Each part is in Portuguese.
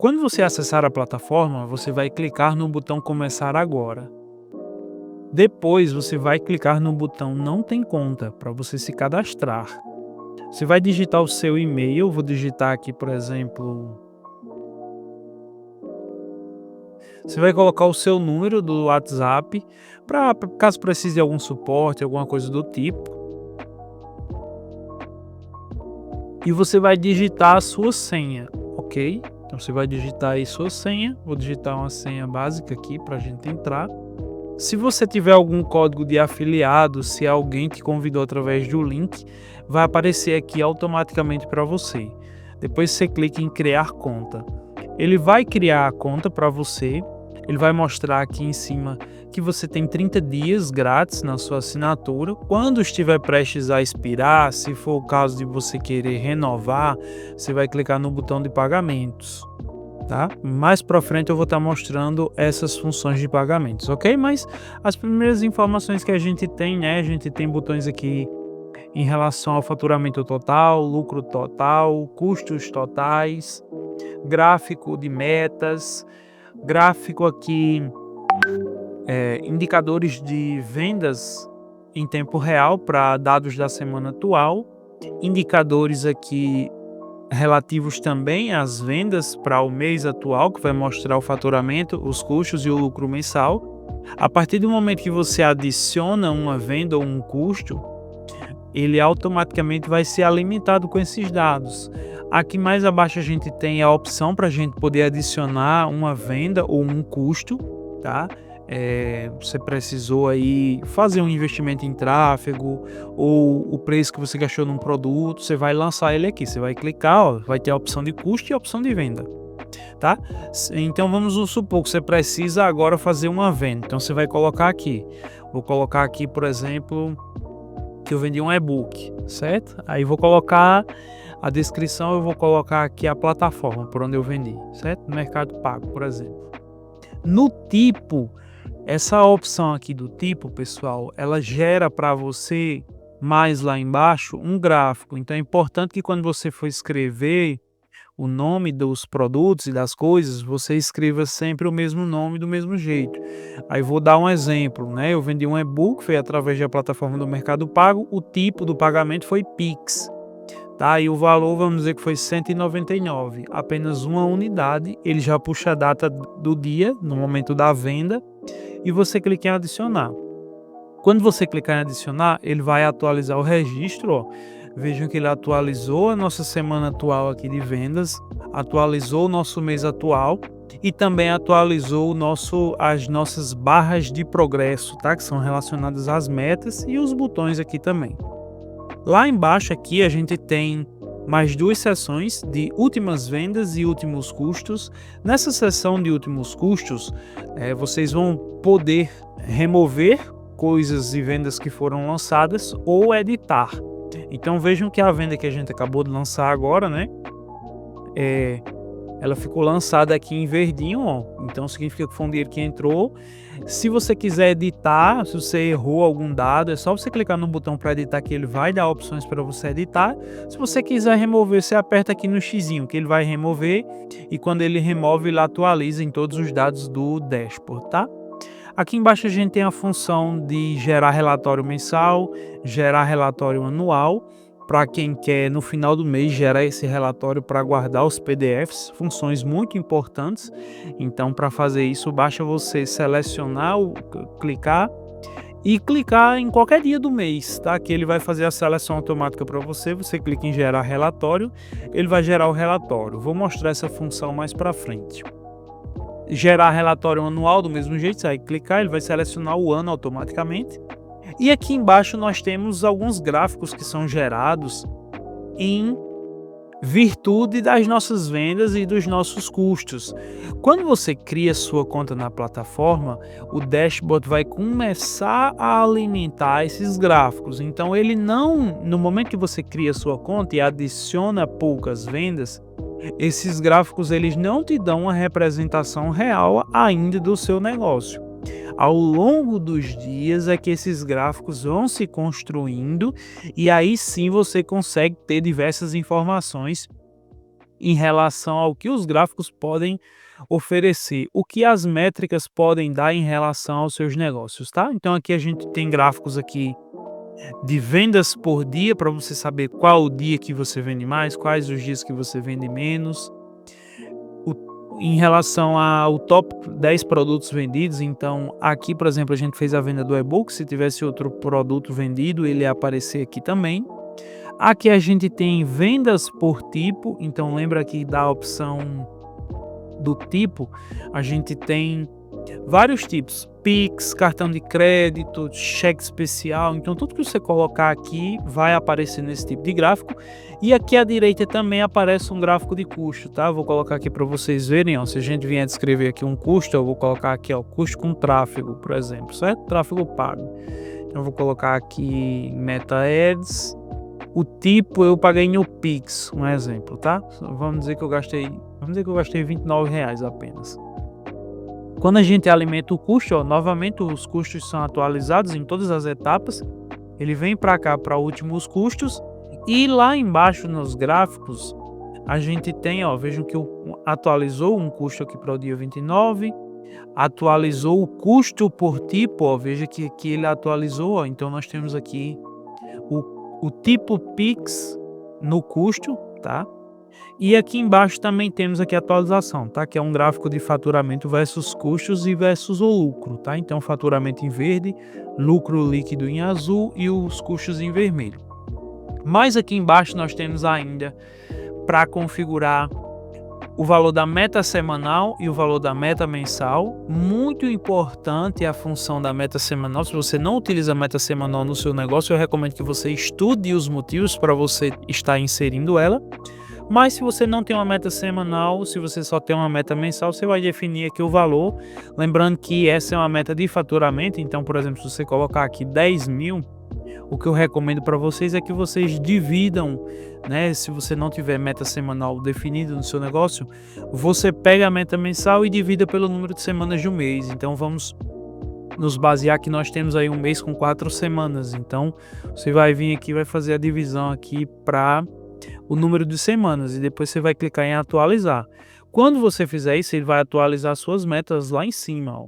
Quando você acessar a plataforma, você vai clicar no botão Começar agora. Depois você vai clicar no botão Não tem conta para você se cadastrar. Você vai digitar o seu e-mail, vou digitar aqui, por exemplo, você vai colocar o seu número do WhatsApp para caso precise de algum suporte, alguma coisa do tipo, e você vai digitar a sua senha, ok? Então você vai digitar aí sua senha, vou digitar uma senha básica aqui para a gente entrar. Se você tiver algum código de afiliado, se alguém te convidou através do link, vai aparecer aqui automaticamente para você. Depois você clica em criar conta. Ele vai criar a conta para você, ele vai mostrar aqui em cima que você tem 30 dias grátis na sua assinatura. Quando estiver prestes a expirar, se for o caso de você querer renovar, você vai clicar no botão de pagamentos. Tá? Mais para frente eu vou estar mostrando essas funções de pagamentos, ok? Mas as primeiras informações que a gente tem, né? A gente tem botões aqui em relação ao faturamento total, lucro total, custos totais, gráfico de metas, gráfico aqui, indicadores de vendas em tempo real para dados da semana atual, indicadores aqui relativos também às vendas para o mês atual, que vai mostrar o faturamento, os custos e o lucro mensal. A partir do momento que você adiciona uma venda ou um custo, ele automaticamente vai ser alimentado com esses dados. Aqui mais abaixo a gente tem a opção para a gente poder adicionar uma venda ou um custo, tá? Você precisou aí fazer um investimento em tráfego ou o preço que você gastou num produto, você vai lançar ele aqui, você vai clicar, ó, vai ter a opção de custo e a opção de venda, tá? Então vamos supor que você precisa agora fazer uma venda, então você vai colocar aqui, vou colocar aqui, por exemplo, que eu vendi um e-book, certo? Aí vou colocar a descrição, eu vou colocar aqui a plataforma por onde eu vendi, certo? No Mercado Pago, por exemplo. No tipo, essa opção aqui do tipo, pessoal, ela gera para você mais lá embaixo um gráfico. Então é importante que quando você for escrever o nome dos produtos e das coisas, você escreva sempre o mesmo nome do mesmo jeito. Aí vou dar um exemplo, né? Eu vendi um e-book, foi através da plataforma do Mercado Pago, o tipo do pagamento foi Pix. Tá? E o valor, vamos dizer que foi 199, apenas uma unidade, ele já puxa a data do dia, no momento da venda, e você clica em adicionar. Quando você clicar em adicionar, ele vai atualizar o registro, ó. Vejam que ele atualizou a nossa semana atual aqui de vendas, atualizou o nosso mês atual e também atualizou as nossas barras de progresso, tá? Que são relacionadas às metas e os botões aqui também. Lá embaixo aqui a gente tem mais duas seções de últimas vendas e últimos custos. Nessa seção de últimos custos, vocês vão poder remover coisas e vendas que foram lançadas ou editar. Então vejam que a venda que a gente acabou de lançar agora, né? Ela ficou lançada aqui em verdinho, ó. Então significa que foi um dinheiro que entrou. Se você quiser editar, se você errou algum dado, é só você clicar no botão para editar que ele vai dar opções para você editar. Se você quiser remover, você aperta aqui no xizinho que ele vai remover e quando ele remove, ele atualiza em todos os dados do dashboard, tá? Aqui embaixo a gente tem a função de gerar relatório mensal, gerar relatório anual, para quem quer no final do mês gerar esse relatório para guardar os PDFs, funções muito importantes. Então para fazer isso basta você selecionar, clicar e clicar em qualquer dia do mês, tá? Que ele vai fazer a seleção automática para você, você clica em gerar relatório, ele vai gerar o relatório. Vou mostrar essa função mais para frente. Gerar relatório anual do mesmo jeito, você vai clicar, ele vai selecionar o ano automaticamente. E aqui embaixo nós temos alguns gráficos que são gerados em virtude das nossas vendas e dos nossos custos. Quando você cria sua conta na plataforma, o dashboard vai começar a alimentar esses gráficos. Então ele não, no momento que você cria sua conta e adiciona poucas vendas, esses gráficos eles não te dão uma representação real ainda do seu negócio. Ao longo dos dias é que esses gráficos vão se construindo e aí sim você consegue ter diversas informações em relação ao que os gráficos podem oferecer, o que as métricas podem dar em relação aos seus negócios, tá? Então aqui a gente tem gráficos aqui de vendas por dia para você saber qual o dia que você vende mais, quais os dias que você vende menos. Em relação ao top 10 produtos vendidos, então aqui, por exemplo, a gente fez a venda do e-book. Se tivesse outro produto vendido, ele ia aparecer aqui também. Aqui a gente tem vendas por tipo, então lembra aqui da opção do tipo, a gente tem vários tipos: Pix, cartão de crédito, cheque especial. Então tudo que você colocar aqui vai aparecer nesse tipo de gráfico. E aqui à direita também aparece um gráfico de custo, tá? Vou colocar aqui para vocês verem, ó. Se a gente vier descrever aqui um custo, eu vou colocar aqui, ó, custo com tráfego, por exemplo, certo? Tráfego pago. Então eu vou colocar aqui Meta Ads. O tipo eu paguei no Pix, um exemplo, tá? Vamos dizer que eu gastei R$29 apenas. Quando a gente alimenta o custo, ó, novamente os custos são atualizados em todas as etapas. Ele vem para cá para últimos custos, e lá embaixo nos gráficos a gente tem, ó, vejam que atualizou um custo aqui para o dia 29, atualizou o custo por tipo, ó, veja que ele atualizou, ó. Então nós temos aqui o tipo Pix no custo, tá? E aqui embaixo também temos aqui a atualização, tá? Que é um gráfico de faturamento versus custos e versus o lucro, tá? Então faturamento em verde, lucro líquido em azul e os custos em vermelho. Mas aqui embaixo nós temos ainda para configurar o valor da meta semanal e o valor da meta mensal. Muito importante a função da meta semanal. Se você não utiliza a meta semanal no seu negócio, eu recomendo que você estude os motivos para você estar inserindo ela. Mas se você não tem uma meta semanal, se você só tem uma meta mensal, você vai definir aqui o valor. Lembrando que essa é uma meta de faturamento. Então, por exemplo, se você colocar aqui 10 mil, o que eu recomendo para vocês é que vocês dividam, né? Se você não tiver meta semanal definida no seu negócio, você pega a meta mensal e divida pelo número de semanas do mês. Então vamos nos basear que nós temos aí um mês com 4 semanas. Então você vai vir aqui, vai fazer a divisão aqui para o número de semanas e depois você vai clicar em atualizar. Quando você fizer isso, ele vai atualizar suas metas lá em cima, ó.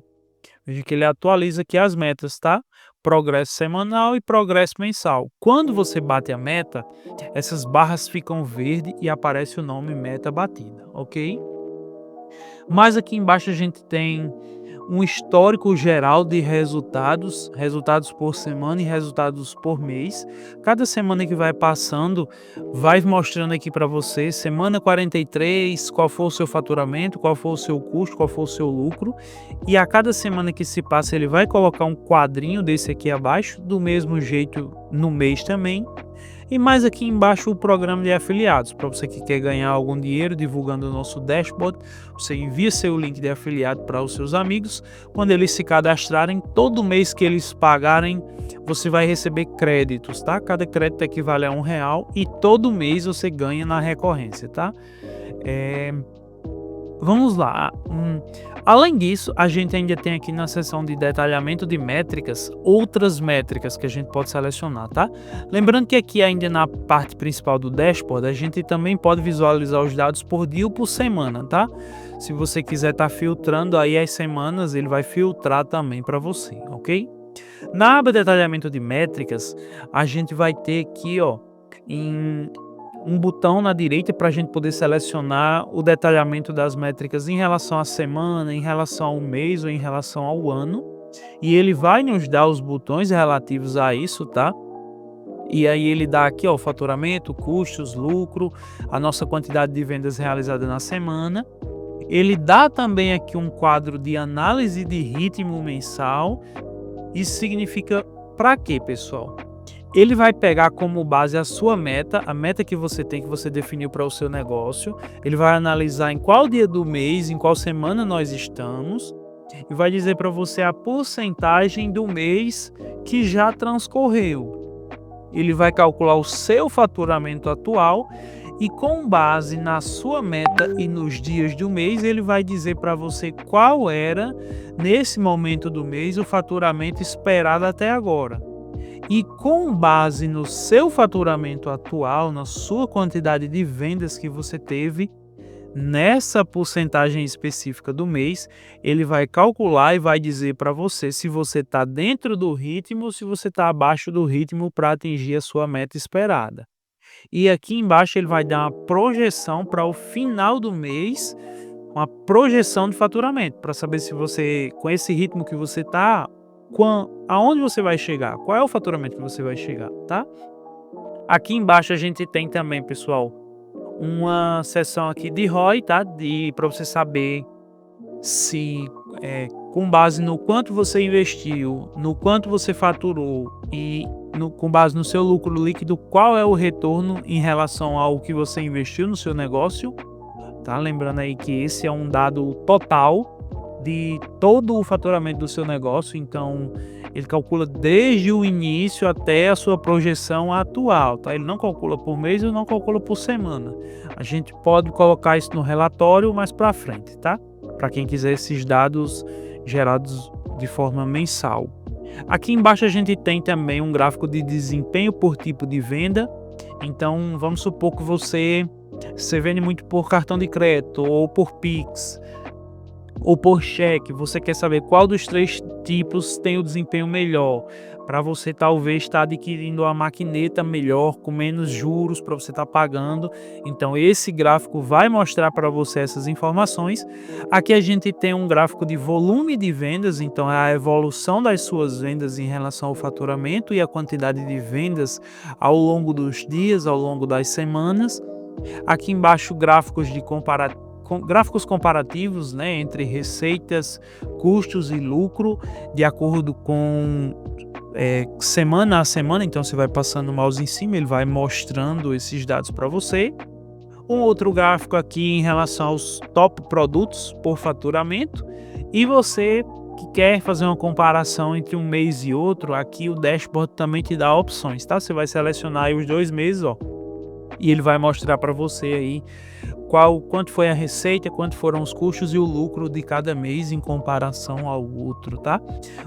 Veja que ele atualiza aqui as metas, tá? Progresso semanal e progresso mensal. Quando você bate a meta, essas barras ficam verde e aparece o nome meta batida, ok? Mas aqui embaixo a gente tem um histórico geral de resultados por semana e resultados por mês. Cada semana que vai passando, vai mostrando aqui para você, semana 43, qual foi o seu faturamento, qual foi o seu custo, qual foi o seu lucro. E a cada semana que se passa, ele vai colocar um quadrinho desse aqui abaixo, do mesmo jeito no mês também. E mais aqui embaixo o programa de afiliados, para você que quer ganhar algum dinheiro divulgando o nosso dashboard, você envia seu link de afiliado para os seus amigos. Quando eles se cadastrarem, todo mês que eles pagarem, você vai receber créditos, tá? Cada crédito equivale a R$1 e todo mês você ganha na recorrência, tá? Vamos lá. Além disso, a gente ainda tem aqui na seção de detalhamento de métricas, outras métricas que a gente pode selecionar, tá? Lembrando que aqui ainda na parte principal do dashboard, a gente também pode visualizar os dados por dia ou por semana, tá? Se você quiser estar filtrando aí as semanas, ele vai filtrar também para você, ok? Na aba detalhamento de métricas, a gente vai ter aqui, ó, um botão na direita para a gente poder selecionar o detalhamento das métricas em relação à semana, em relação ao mês ou em relação ao ano. E ele vai nos dar os botões relativos a isso, tá? E aí ele dá aqui, ó, faturamento, custos, lucro, a nossa quantidade de vendas realizada na semana. Ele dá também aqui um quadro de análise de ritmo mensal. Isso significa para quê, pessoal? Ele vai pegar como base a sua meta, a meta que você tem, que você definiu para o seu negócio. Ele vai analisar em qual dia do mês, em qual semana nós estamos, e vai dizer para você a porcentagem do mês que já transcorreu. Ele vai calcular o seu faturamento atual e, com base na sua meta e nos dias do mês, ele vai dizer para você qual era, nesse momento do mês, o faturamento esperado até agora. E com base no seu faturamento atual, na sua quantidade de vendas que você teve, nessa porcentagem específica do mês, ele vai calcular e vai dizer para você se você está dentro do ritmo ou se você está abaixo do ritmo para atingir a sua meta esperada. E aqui embaixo ele vai dar uma projeção para o final do mês, uma projeção de faturamento, para saber se você, com esse ritmo que você está, aonde você vai chegar, qual é o faturamento que você vai chegar, tá? Aqui embaixo a gente tem também, pessoal, uma seção aqui de ROI, tá? Para você saber se, com base no quanto você investiu, no quanto você faturou e com base no seu lucro líquido, qual é o retorno em relação ao que você investiu no seu negócio, tá? Lembrando aí que esse é um dado total de todo o faturamento do seu negócio, então ele calcula desde o início até a sua projeção atual, tá? Ele não calcula por mês e não calcula por semana. A gente pode colocar isso no relatório mais para frente, tá? Para quem quiser esses dados gerados de forma mensal. Aqui embaixo a gente tem também um gráfico de desempenho por tipo de venda. Então vamos supor que você vende muito por cartão de crédito ou por Pix ou por cheque. Você quer saber qual dos 3 tipos tem o desempenho melhor, para você talvez estar adquirindo a maquineta melhor, com menos juros para você estar pagando. Então esse gráfico vai mostrar para você essas informações. Aqui a gente tem um gráfico de volume de vendas, então é a evolução das suas vendas em relação ao faturamento e a quantidade de vendas ao longo dos dias, ao longo das semanas. Aqui embaixo gráficos comparativos, né, entre receitas, custos e lucro, de acordo com semana a semana. Então você vai passando o mouse em cima, ele vai mostrando esses dados para você. Um outro gráfico aqui em relação aos top produtos por faturamento. E você que quer fazer uma comparação entre um mês e outro, aqui o dashboard também te dá opções, tá? Você vai selecionar aí os 2 meses, ó, e ele vai mostrar para você aí quanto foi a receita, quanto foram os custos e o lucro de cada mês em comparação ao outro, tá?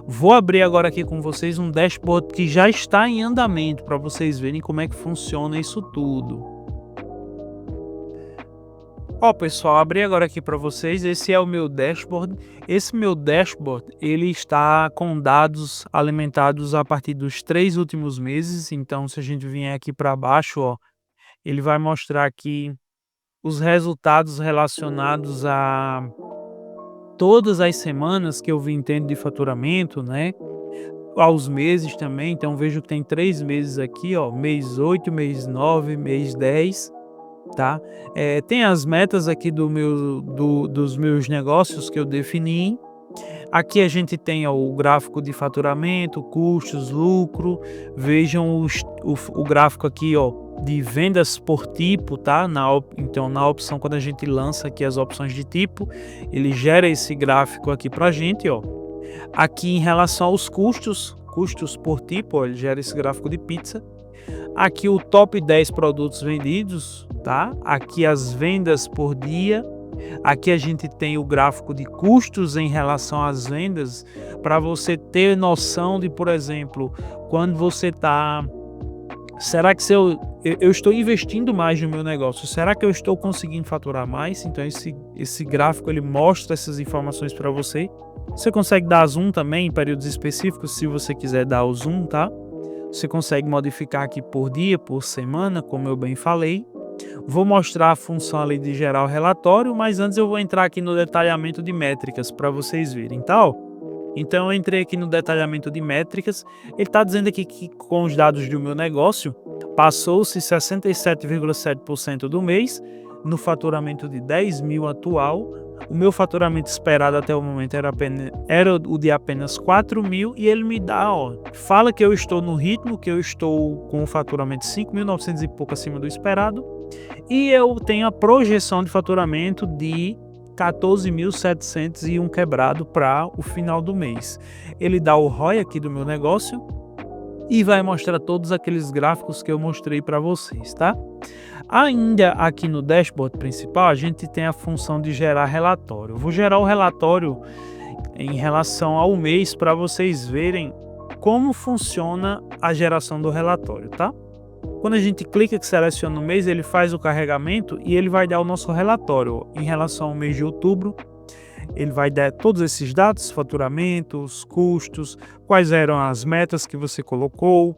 Vou abrir agora aqui com vocês um dashboard que já está em andamento para vocês verem como é que funciona isso tudo. Ó, pessoal, abri agora aqui para vocês, esse é o meu dashboard. Esse meu dashboard, ele está com dados alimentados a partir dos 3 últimos meses. Então, se a gente vier aqui para baixo, ó, ele vai mostrar aqui os resultados relacionados a todas as semanas que eu vim tendo de faturamento, né? Aos meses também. Então vejo que tem 3 meses aqui, ó, mês 8, mês 9, mês 10, tá? Tem as metas aqui dos meus negócios que eu defini. Aqui a gente tem, ó, o gráfico de faturamento, custos, lucro. Vejam o gráfico aqui, ó, de vendas por tipo, tá? Então na opção, quando a gente lança aqui as opções de tipo, ele gera esse gráfico aqui pra gente, ó. Aqui em relação aos custos por tipo, ó, ele gera esse gráfico de pizza. Aqui o top 10 produtos vendidos, tá? Aqui as vendas por dia. Aqui a gente tem o gráfico de custos em relação às vendas, para você ter noção de, por exemplo, quando você está... Será que se eu estou investindo mais no meu negócio, será que eu estou conseguindo faturar mais? Então esse gráfico ele mostra essas informações para você. Você consegue dar zoom também em períodos específicos, se você quiser dar o zoom, tá? Você consegue modificar aqui por dia, por semana, como eu bem falei. Vou mostrar a função ali de gerar o relatório, mas antes eu vou entrar aqui no detalhamento de métricas para vocês verem, tá? Então eu entrei aqui no detalhamento de métricas. Ele está dizendo aqui que com os dados do meu negócio, passou-se 67,7% do mês no faturamento de 10 mil atual. O meu faturamento esperado até o momento era o de apenas 4 mil, e ele me dá, ó, fala que eu estou no ritmo, que eu estou com o faturamento 5.900 e pouco acima do esperado, e eu tenho a projeção de faturamento de 14.700 e um quebrado para o final do mês. Ele dá o ROI aqui do meu negócio e vai mostrar todos aqueles gráficos que eu mostrei para vocês, tá? Ainda aqui no dashboard principal, a gente tem a função de gerar relatório. Eu vou gerar o relatório em relação ao mês para vocês verem como funciona a geração do relatório, tá? Quando a gente clica que seleciona o mês, ele faz o carregamento e ele vai dar o nosso relatório. Em relação ao mês de outubro, ele vai dar todos esses dados, faturamentos, custos, quais eram as metas que você colocou,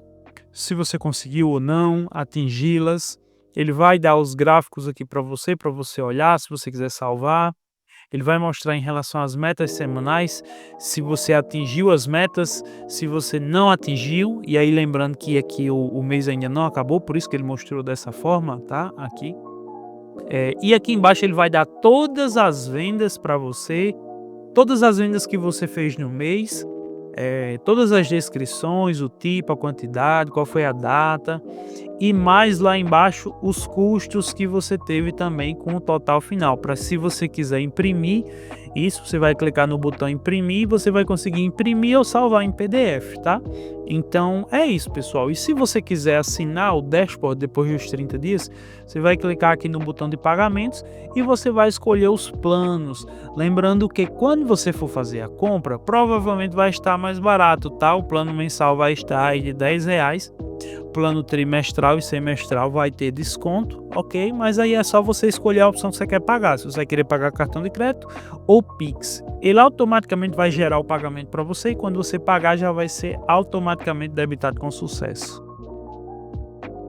se você conseguiu ou não atingi-las. Ele vai dar os gráficos aqui para você olhar, se você quiser salvar. Ele vai mostrar em relação às metas semanais, se você atingiu as metas, se você não atingiu, e aí lembrando que aqui o mês ainda não acabou, por isso que ele mostrou dessa forma, tá? Aqui. E aqui embaixo ele vai dar todas as vendas para você, todas as vendas que você fez no mês, todas as descrições, o tipo, a quantidade, qual foi a data, e mais lá embaixo os custos que você teve também com o total final. Para se você quiser imprimir isso, você vai clicar no botão imprimir e você vai conseguir imprimir ou salvar em PDF, tá? Então é isso, pessoal. E se você quiser assinar o dashboard depois dos 30 dias, você vai clicar aqui no botão de pagamentos e você vai escolher os planos. Lembrando que quando você for fazer a compra, provavelmente vai estar mais barato, tá? O plano mensal vai estar aí de R$10. Plano trimestral e semestral vai ter desconto, ok? Mas aí é só você escolher a opção que você quer pagar. Se você vai querer pagar cartão de crédito ou Pix. Ele automaticamente vai gerar o pagamento para você e quando você pagar já vai ser automaticamente debitado com sucesso.